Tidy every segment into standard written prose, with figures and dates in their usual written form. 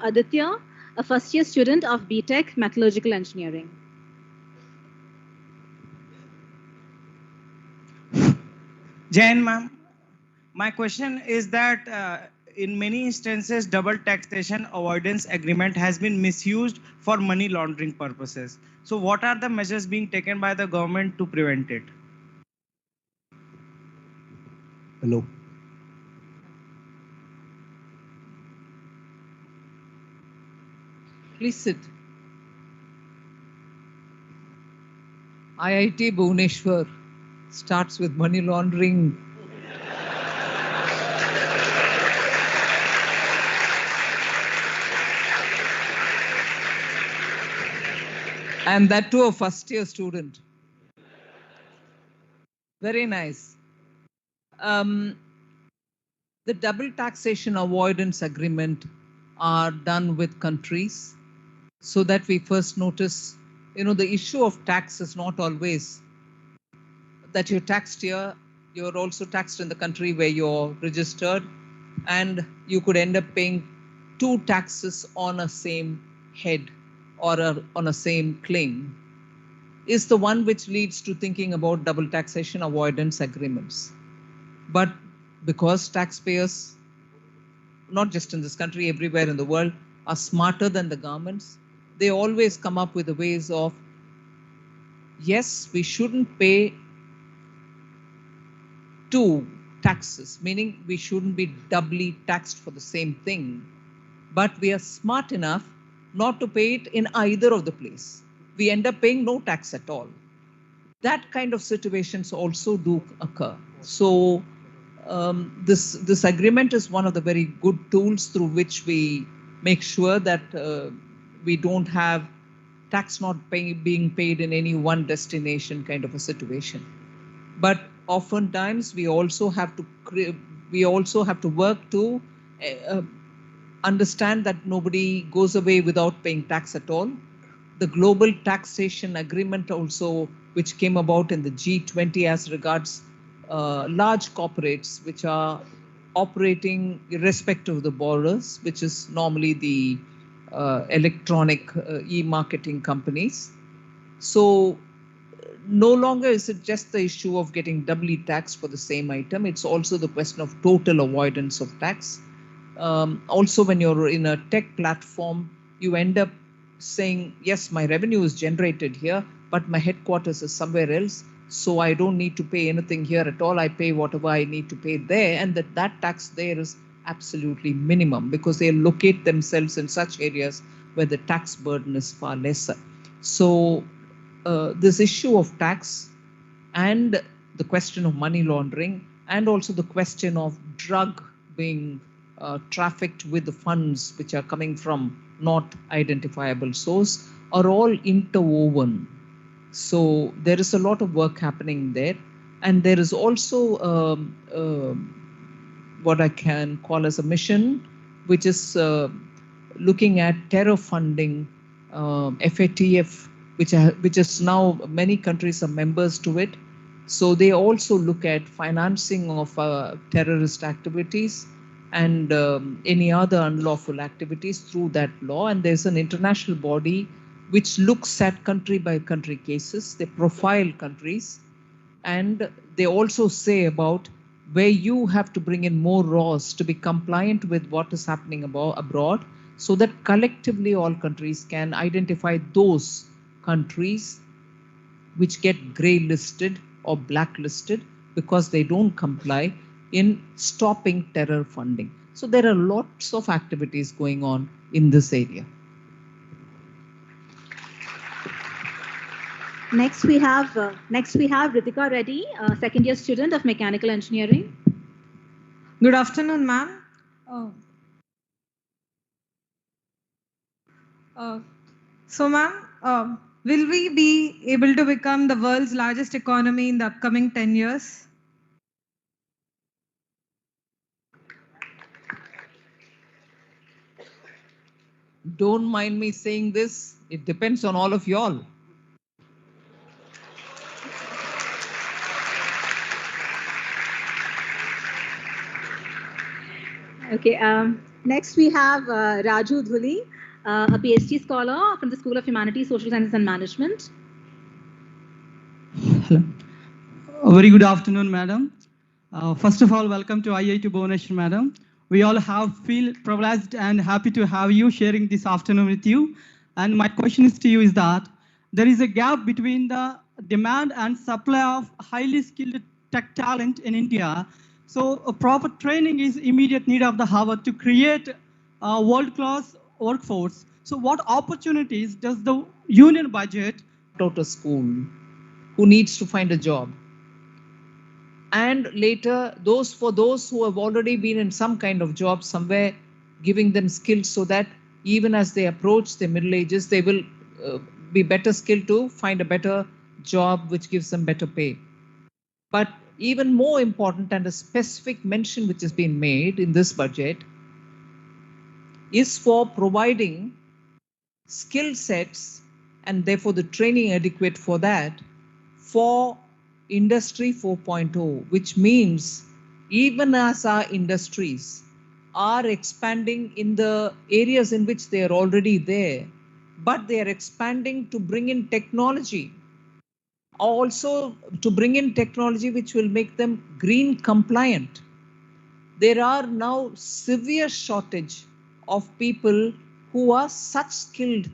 Aditya, a first-year student of BTech Metallurgical Engineering. Jain ma'am, my question is that in many instances, double taxation avoidance agreement has been misused for money laundering purposes. So what are the measures being taken by the government to prevent it? Hello. Please sit. IIT Bhubaneswar starts with money laundering. And that too a first-year student. Very nice. The double taxation avoidance agreement are done with countries so that we first notice, the issue of tax is not always that you're taxed here, you're also taxed in the country where you're registered, and you could end up paying two taxes on a same head or on a same claim, is the one which leads to thinking about double taxation avoidance agreements. But because taxpayers, not just in this country, everywhere in the world, are smarter than the governments, they always come up with the ways of, yes, we shouldn't pay two taxes, meaning we shouldn't be doubly taxed for the same thing, but we are smart enough not to pay it in either of the place. We end up paying no tax at all. That kind of situations also do occur. So this agreement is one of the very good tools through which we make sure that we don't have tax not being paid in any one destination kind of a situation. But oftentimes we also have to work to understand that nobody goes away without paying tax at all. The global taxation agreement also, which came about in the G20 as regards large corporates which are operating irrespective of the borders, which is normally the electronic e-marketing companies. So no longer is it just the issue of getting doubly taxed for the same item. It's also the question of total avoidance of tax. Also, when you're in a tech platform, you end up saying, yes, my revenue is generated here, but my headquarters is somewhere else. So I don't need to pay anything here at all. I pay whatever I need to pay there. And that tax there is absolutely minimum because they locate themselves in such areas where the tax burden is far lesser. So this issue of tax and the question of money laundering and also the question of drug being trafficked with the funds which are coming from not identifiable source are all interwoven. So there is a lot of work happening there. And there is also what I can call as a mission, which is looking at terror funding, FATF, which is now many countries are members to it. So they also look at financing of terrorist activities and any other unlawful activities through that law. And there's an international body which looks at country by country cases. They profile countries and they also say about where you have to bring in more laws to be compliant with what is happening abroad, so that collectively all countries can identify those countries which get grey listed or blacklisted because they don't comply in stopping terror funding. So there are lots of activities going on in this area. Next we have Ritika Reddy, a second year student of Mechanical Engineering. Good afternoon, ma'am. So, ma'am, will we be able to become the world's largest economy in the upcoming 10 years? Don't mind me saying this, it depends on all of y'all. Okay, Next, we have Raju Dhuli, a PhD scholar from the School of Humanities, Social Sciences and Management. Hello. A very good afternoon, madam. First of all, welcome to IIT Bhubaneswar, madam. We all feel privileged and happy to have you sharing this afternoon with you. And my question is to you is that there is a gap between the demand and supply of highly skilled tech talent in India. So a proper training is immediate need of the hour to create a world-class workforce. So what opportunities does the union budget out of school who needs to find a job? And later, for those who have already been in some kind of job somewhere, giving them skills so that even as they approach their middle ages, they will be better skilled to find a better job which gives them better pay. But even more important, and a specific mention which has been made in this budget, is for providing skill sets and therefore the training adequate for that for Industry 4.0, which means even as our industries are expanding in the areas in which they are already there, but they are expanding to bring in technology, also to bring in technology which will make them green compliant. There are now severe shortage of people who are such skilled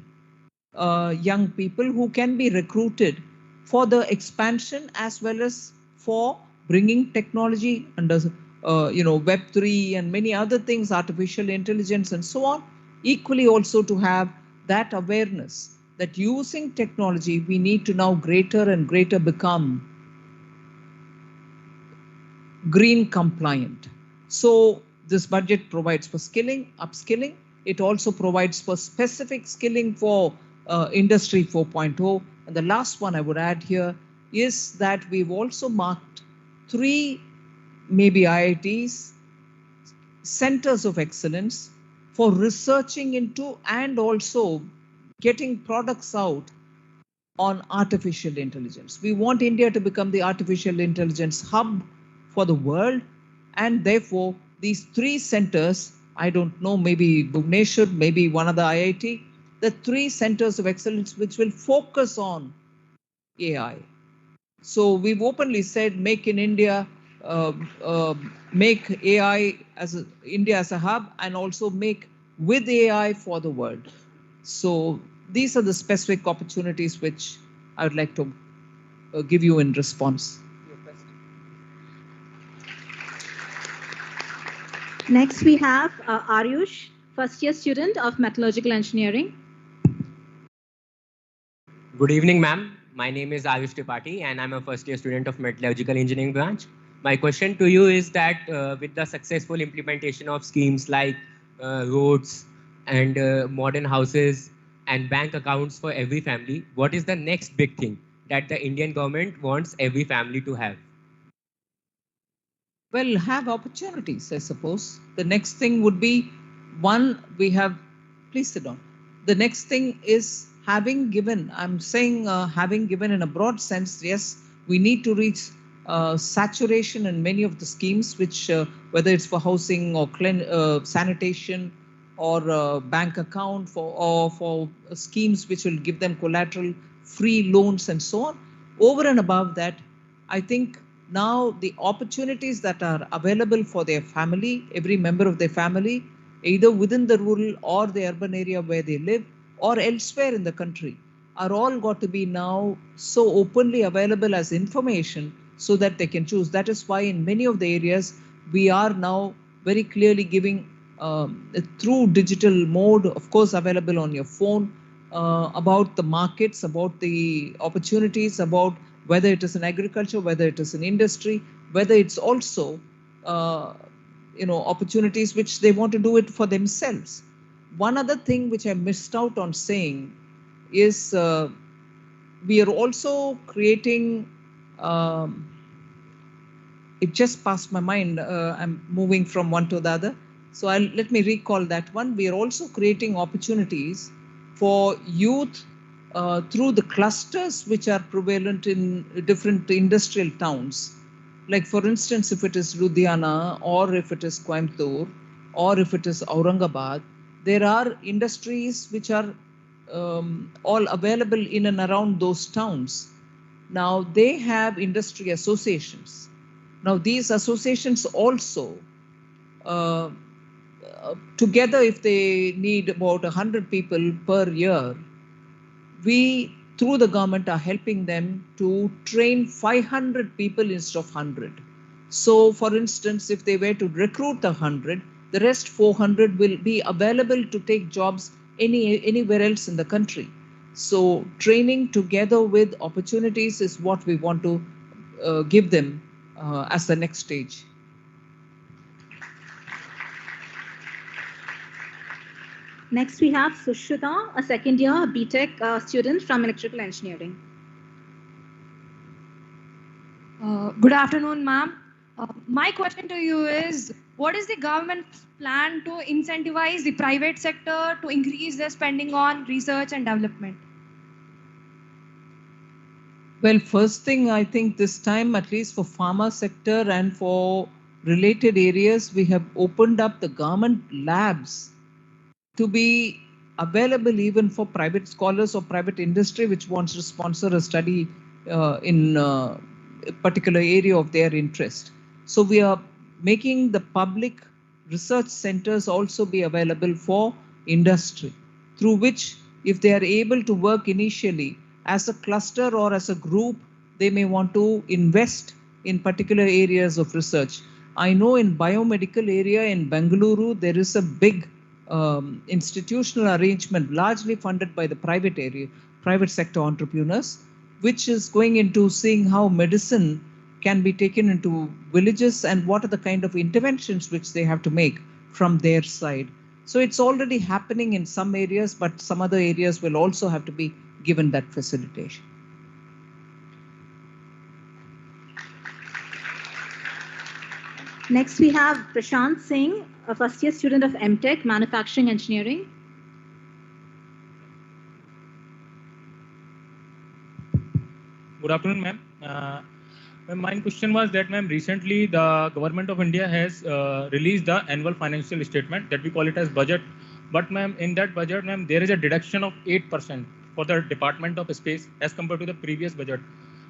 young people who can be recruited for the expansion as well as for bringing technology under Web3 and many other things, artificial intelligence and so on. Equally also to have that awareness that using technology, we need to now greater and greater become green compliant. So this budget provides for skilling, upskilling. It also provides for specific skilling for Industry 4.0. And the last one I would add here is that we've also marked 3 maybe IITs, centers of excellence for researching into and also getting products out on artificial intelligence. We want India to become the artificial intelligence hub for the world, and therefore these 3 centers, I don't know, maybe Bhubaneswar, maybe one other IIT, the 3 centers of excellence which will focus on AI. So we've openly said, make in India, make AI as India as a hub, and also make with AI for the world. So these are the specific opportunities which I would like to give you in response. Next, we have Aryush, first-year student of Metallurgical Engineering. Good evening, ma'am. My name is Ayush Tripathi, and I'm a first-year student of Metallurgical Engineering branch. My question to you is that with the successful implementation of schemes like roads and modern houses and bank accounts for every family, what is the next big thing that the Indian government wants every family to have? Well, have opportunities, I suppose. The next thing would be, please sit down. The next thing is having given, I'm saying having given in a broad sense, yes, we need to reach saturation in many of the schemes, which whether it's for housing or sanitation or bank account for schemes which will give them collateral, free loans and so on. Over and above that, I think now the opportunities that are available for their family, every member of their family, either within the rural or the urban area where they live or elsewhere in the country, are all got to be now so openly available as information so that they can choose. That is why in many of the areas, we are now very clearly giving through digital mode, of course, available on your phone, about the markets, about the opportunities, about whether it is in agriculture, whether it is in industry, whether it's also opportunities which they want to do it for themselves. One other thing which I missed out on saying is we are also creating, it just passed my mind, I'm moving from one to the other. So let me recall that one. We are also creating opportunities for youth through the clusters which are prevalent in different industrial towns. Like for instance, if it is Ludhiana or if it is Coimbatore, or if it is Aurangabad, there are industries which are all available in and around those towns. Now they have industry associations. Now these associations also, together if they need about 100 people per year, we through the government are helping them to train 500 people instead of 100. So for instance, if they were to recruit the 100, the rest 400 will be available to take jobs anywhere else in the country. So training together with opportunities is what we want to give them as the next stage. Next, we have Sushita, a second year BTech student from electrical engineering. Good afternoon, ma'am. My question to you is, what is the government's plan to incentivize the private sector to increase their spending on research and development? Well, first thing, I think this time, at least for pharma sector and for related areas, we have opened up the government labs to be available even for private scholars or private industry which wants to sponsor a study in a particular area of their interest. So we are making the public research centers also be available for industry, through which if they are able to work initially as a cluster or as a group, they may want to invest in particular areas of research. I know in biomedical area in Bengaluru, there is a big institutional arrangement largely funded by the private sector entrepreneurs, which is going into seeing how medicine can be taken into villages and what are the kind of interventions which they have to make from their side. So it's already happening in some areas, but some other areas will also have to be given that facilitation. Next, we have Prashant Singh, a first-year student of MTech, Manufacturing Engineering. Good afternoon, ma'am. My question was that, ma'am, recently the government of India has released the annual financial statement that we call it as budget. But, ma'am, in that budget, ma'am, there is a deduction of 8% for the Department of Space as compared to the previous budget.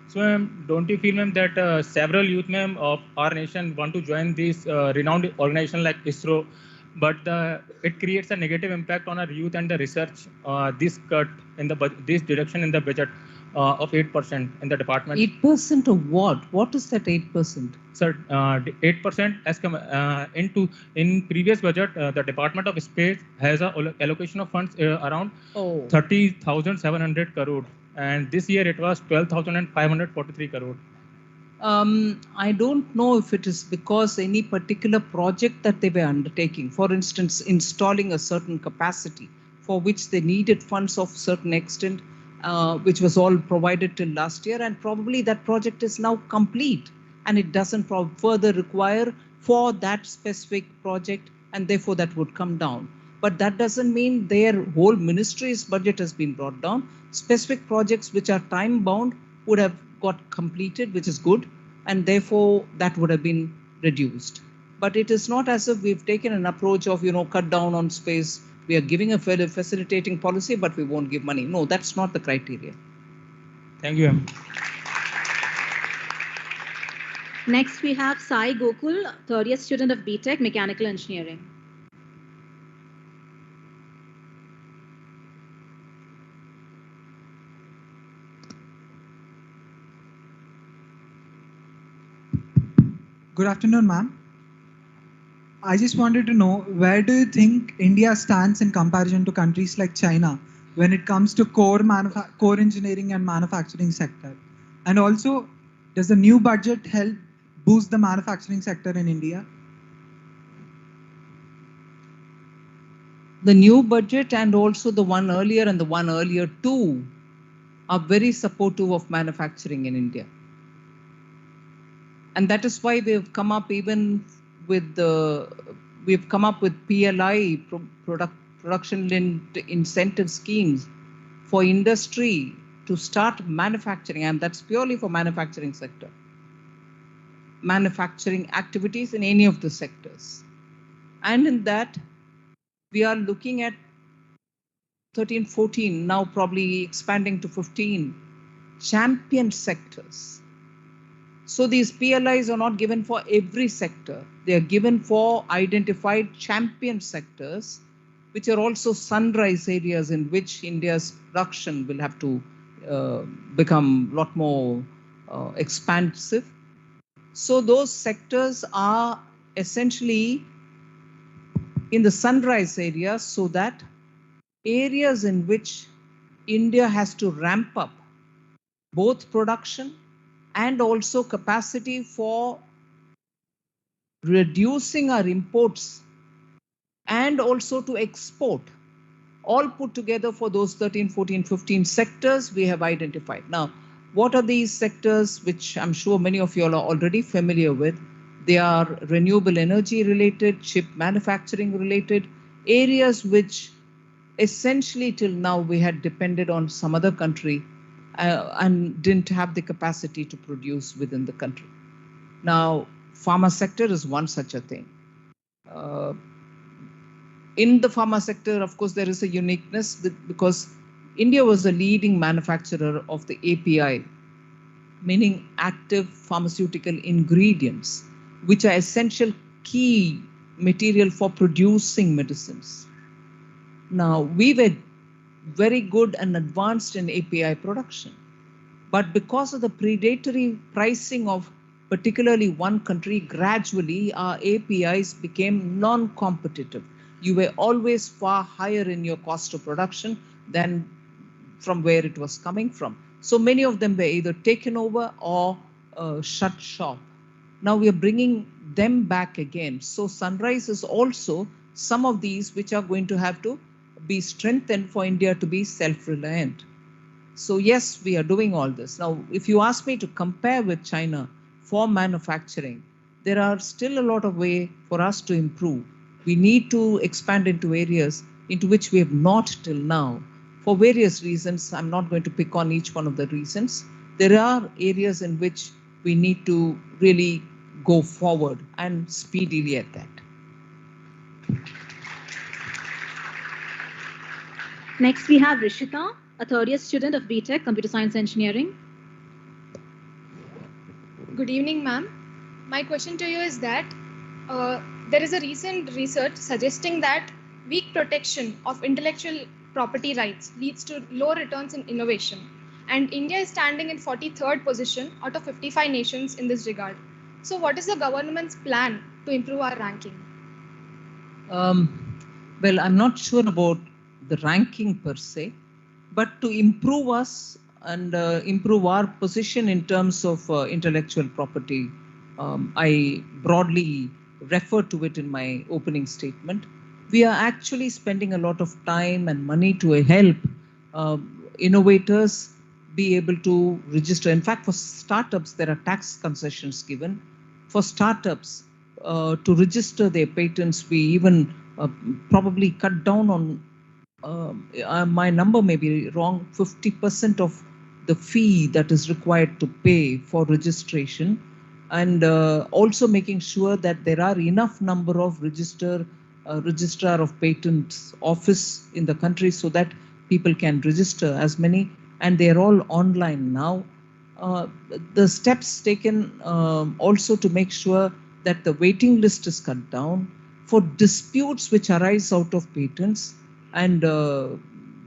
So, ma'am, don't you feel, ma'am, that several youth, ma'am, of our nation want to join this renowned organization like ISRO, but it creates a negative impact on our youth and the research. This cut in the this deduction in the budget of 8% in the department. 8% of what? What is that 8%? Sir, 8% as in previous budget, the Department of Space has a allocation of funds around 30,700 crore, and this year it was 12,543 crore. I don't know if it is because any particular project that they were undertaking, for instance, installing a certain capacity for which they needed funds of certain extent, which was all provided till last year, and probably that project is now complete and it doesn't further require for that specific project, and therefore that would come down. But that doesn't mean their whole ministry's budget has been brought down. Specific projects which are time bound would have got completed, which is good, and therefore that would have been reduced. But it is not as if we've taken an approach of, cut down on space. We are giving a facilitating policy, but we won't give money. No, that's not the criteria. Thank you, ma'am. Next, we have Sai Gokul, third-year student of BTech, Mechanical Engineering. Good afternoon, ma'am. I just wanted to know, where do you think India stands in comparison to countries like China when it comes to core engineering and manufacturing sector? And also, does the new budget help boost the manufacturing sector in India? The new budget and also the one earlier and the one earlier too are very supportive of manufacturing in India. And that is why we've come up even with PLI, production-linked incentive schemes for industry to start manufacturing, and that's purely for manufacturing sector. Manufacturing activities in any of the sectors. And in that, we are looking at 13, 14, now probably expanding to 15 champion sectors. So these PLIs are not given for every sector. They are given for identified champion sectors, which are also sunrise areas in which India's production will have to become a lot more expansive. So those sectors are essentially in the sunrise areas, so that areas in which India has to ramp up both production and also capacity for reducing our imports and also to export, all put together for those 13, 14, 15 sectors we have identified. Now, what are these sectors, which I'm sure many of you all are already familiar with? They are renewable energy related, chip manufacturing related, areas which essentially till now we had depended on some other country and didn't have the capacity to produce within the country. Now, pharma sector is one such a thing. In the pharma sector, of course, there is a uniqueness because India was a leading manufacturer of the API, meaning active pharmaceutical ingredients, which are essential key material for producing medicines. Now, we were very good and advanced in API production, but because of the predatory pricing of particularly one country, gradually our APIs became non-competitive. You were always far higher in your cost of production than from where it was coming from. So many of them were either taken over or shut shop. Now we are bringing them back again. So Sunrise is also some of these which are going to have to be strengthened for India to be self-reliant. So yes, we are doing all this. Now, if you ask me to compare with China for manufacturing, there are still a lot of way for us to improve. We need to expand into areas into which we have not till now. For various reasons, I'm not going to pick on each one of the reasons. There are areas in which we need to really go forward and speedily at that. Next, we have Rishita, a third-year student of BTech Computer Science Engineering. Good evening, ma'am. My question to you is that there is a recent research suggesting that weak protection of intellectual property rights leads to low returns in innovation. And India is standing in 43rd position out of 55 nations in this regard. So what is the government's plan to improve our ranking? Well, I'm not sure about the ranking per se, but to improve us and improve our position in terms of intellectual property, I broadly refer to it in my opening statement. We are actually spending a lot of time and money to help innovators be able to register. In fact, for startups, there are tax concessions given. For startups to register their patents, we even probably cut down on, my number may be wrong, 50% of the fee that is required to pay for registration, and also making sure that there are enough number of registrar of patents office in the country so that people can register as many, and they're all online now. The steps taken also to make sure that the waiting list is cut down for disputes which arise out of patents and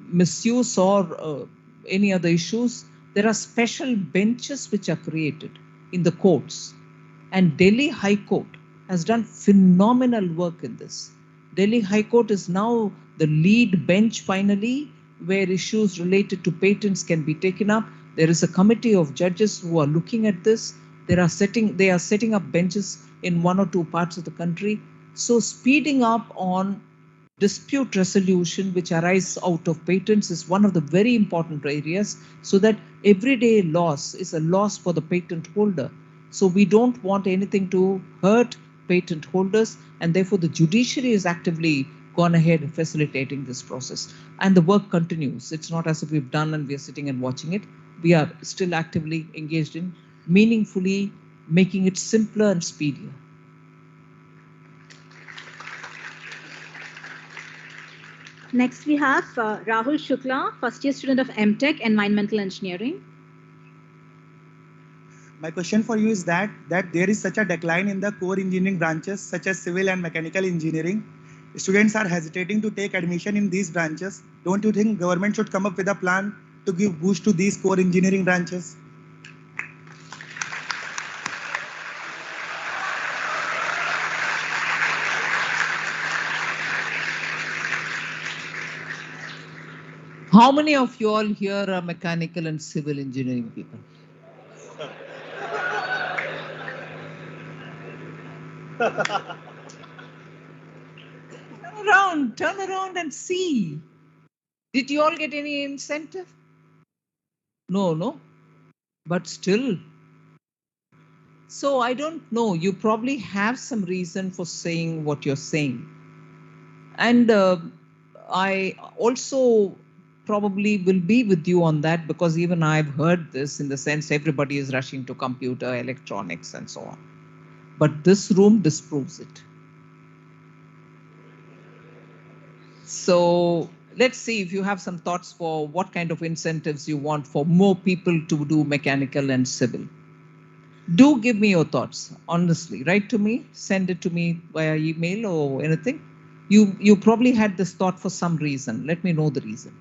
misuse or any other issues. There are special benches which are created in the courts, and Delhi High Court has done phenomenal work in this. Delhi High Court is now the lead bench finally, where issues related to patents can be taken up. There is a committee of judges who are looking at this. They are setting up benches in 1 or 2 parts of the country. So speeding up on dispute resolution which arise out of patents is one of the very important areas, so that everyday loss is a loss for the patent holder. So we don't want anything to hurt patent holders, and therefore the judiciary is actively gone ahead facilitating this process. And the work continues. It's not as if we've done and we're sitting and watching it. We are still actively engaged in meaningfully making it simpler and speedier. Next, we have Rahul Shukla, first year student of MTech Environmental Engineering. My question for you is that there is such a decline in the core engineering branches such as civil and mechanical engineering. Students are hesitating to take admission in these branches. Don't you think government should come up with a plan to give boost to these core engineering branches? How many of you all here are mechanical and civil engineering people? Turn around and see. Did you all get any incentive? No. But still. So I don't know. You probably have some reason for saying what you're saying. And I also probably will be with you on that, because even I've heard this, in the sense everybody is rushing to computer, electronics, and so on. But this room disproves it. So let's see if you have some thoughts for what kind of incentives you want for more people to do mechanical and civil. Do give me your thoughts, honestly. Write to me, send it to me via email or anything. You probably had this thought for some reason. Let me know the reason.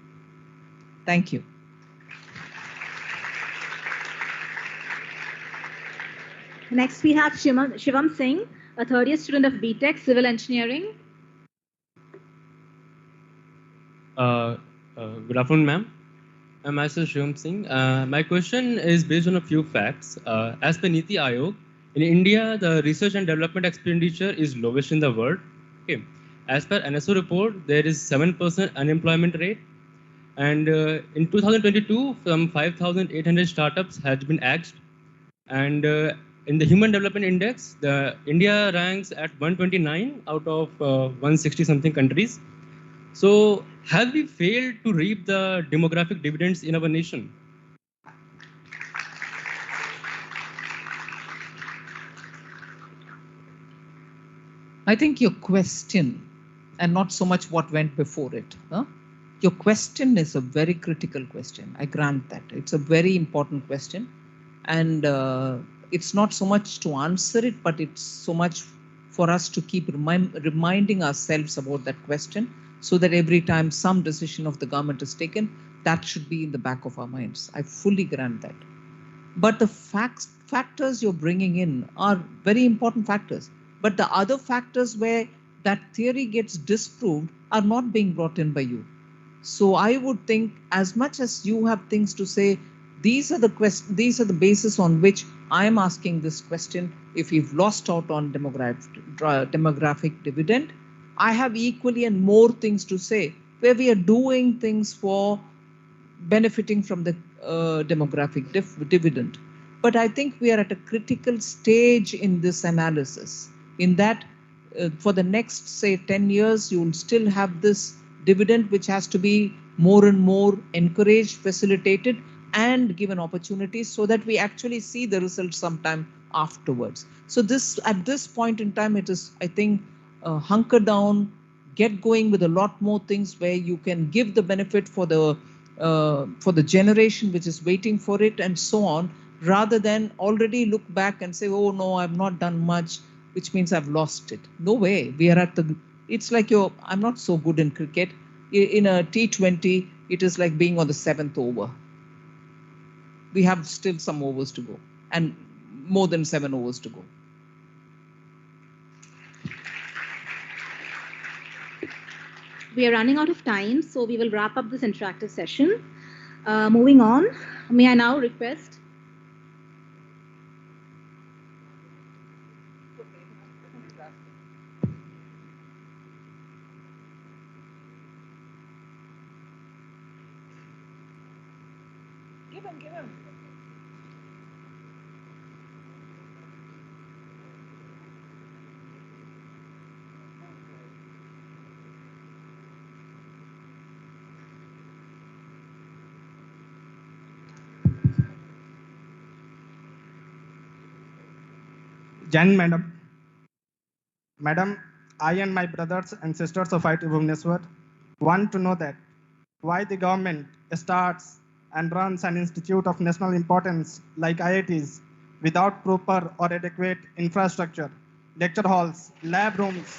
Thank you. Next, we have Shivam Singh, a third year student of BTech Civil Engineering. Good afternoon, ma'am. I'm myself Shivam Singh. My question is based on a few facts. As per Niti Aayog, in India, the research and development expenditure is lowest in the world. Okay. As per NSO report, there is 7% unemployment rate. And in 2022, some 5,800 startups had been axed. And in the Human Development Index, India ranks at 129 out of 160 something countries. So have we failed to reap the demographic dividends in our nation? I think your question, and not so much what went before it, your question is a very critical question. I grant that. It's a very important question. And it's not so much to answer it, but it's so much for us to keep reminding ourselves about that question, so that every time some decision of the government is taken, that should be in the back of our minds. I fully grant that. But the factors you're bringing in are very important factors. But the other factors where that theory gets disproved are not being brought in by you. So I would think, as much as you have things to say, these are the basis on which I am asking this question. If we've lost out on demographic dividend, I have equally and more things to say where we are doing things for benefiting from the demographic dividend. But I think we are at a critical stage in this analysis, in that for the next, say, 10 years, you will still have this dividend, which has to be more and more encouraged, facilitated, and given opportunities, so that we actually see the results sometime afterwards. So at this point in time, it is, I think, hunker down, get going with a lot more things where you can give the benefit for the generation which is waiting for it, and so on, rather than already look back and say, oh no, I've not done much, which means I've lost it. No way. We are it's like I'm not so good in cricket. In a T20, it is like being on the 7th over. We have still some overs to go, and more than 7 overs to go. We are running out of time, so we will wrap up this interactive session. Moving on, may I now request Give him. Jan Madam. Madam, I and my brothers and sisters of IIT Bhubaneswar Want to know that why the government starts and runs an institute of national importance like IITs without proper or adequate infrastructure, lecture halls, lab rooms,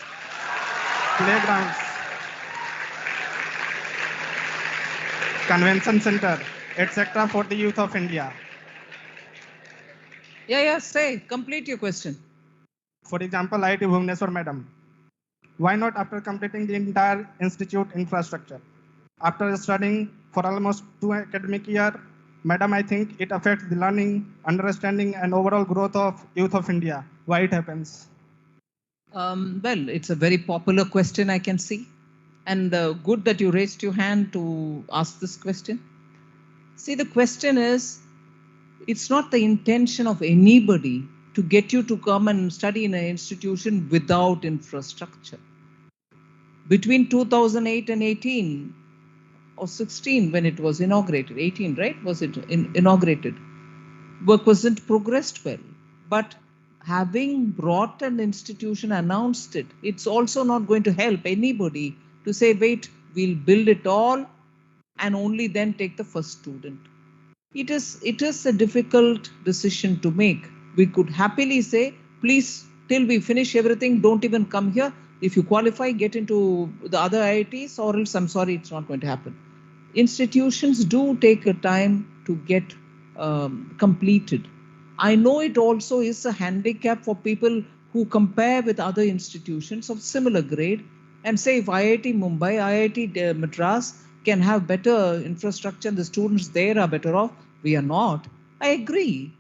playgrounds, convention center, etc. for the youth of India. Yeah, say, complete your question. For example, IIT Bhubaneswar, madam. Why not after completing the entire institute infrastructure? After studying for almost 2 academic year, madam, I think it affects the learning, understanding, and overall growth of youth of India. Why it happens? Well, it's a very popular question, I can see. And good that you raised your hand to ask this question. See, the question is, it's not the intention of anybody to get you to come and study in an institution without infrastructure. Between 2008 and 18 or 16, when it was inaugurated, 18, right? Was it inaugurated? Work wasn't progressed well. But having brought an institution, announced it, it's also not going to help anybody to say, wait, we'll build it all and only then take the first student. It is a difficult decision to make. We could happily say, please, till we finish everything, don't even come here. If you qualify, get into the other IITs, or else I'm sorry, it's not going to happen. Institutions do take a time to get completed. I know it also is a handicap for people who compare with other institutions of similar grade and say if IIT Mumbai, IIT Madras can have better infrastructure, the students there are better off. We are not. I agree.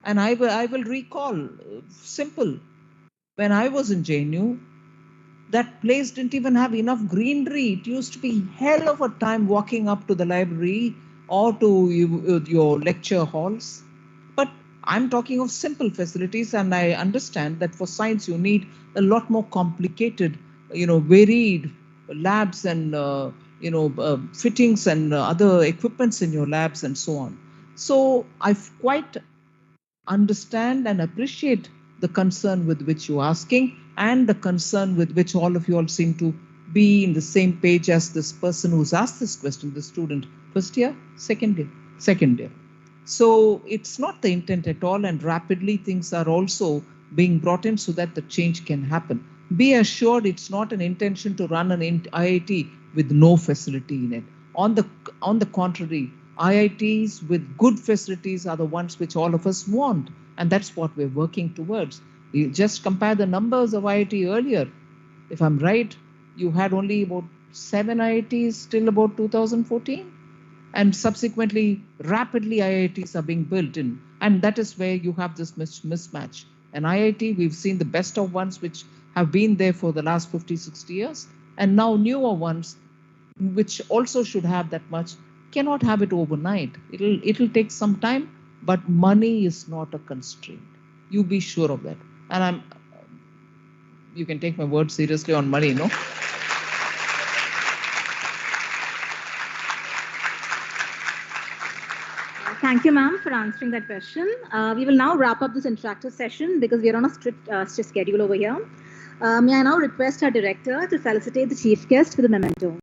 And I will recall, simple. When I was in JNU, that place didn't even have enough greenery. It used to be hell of a time walking up to the library or to your lecture halls. But I'm talking of simple facilities, and I understand that for science you need a lot more complicated, varied labs and fittings and other equipments in your labs and so on. So I quite understand and appreciate the concern with which you're asking and the concern with which all of you all seem to be in the same page as this person who's asked this question, the student. First year, second year, second year. So it's not the intent at all, and rapidly things are also being brought in so that the change can happen. Be assured it's not an intention to run an IIT with no facility in it. On the contrary, IITs with good facilities are the ones which all of us want, and that's what we're working towards. You just compare the numbers of IIT earlier. If I'm right, you had only about 7 IITs till about 2014. And subsequently, rapidly IITs are being built in. And that is where you have this mismatch. And IIT, we've seen the best of ones which have been there for the last 50, 60 years. And now newer ones, which also should have that much, cannot have it overnight. It'll take some time, but money is not a constraint. You be sure of that. And you can take my word seriously on money, no? Thank you, ma'am, for answering that question. We will now wrap up this interactive session because we are on a strict schedule over here. May I now request our director to felicitate the chief guest with a memento.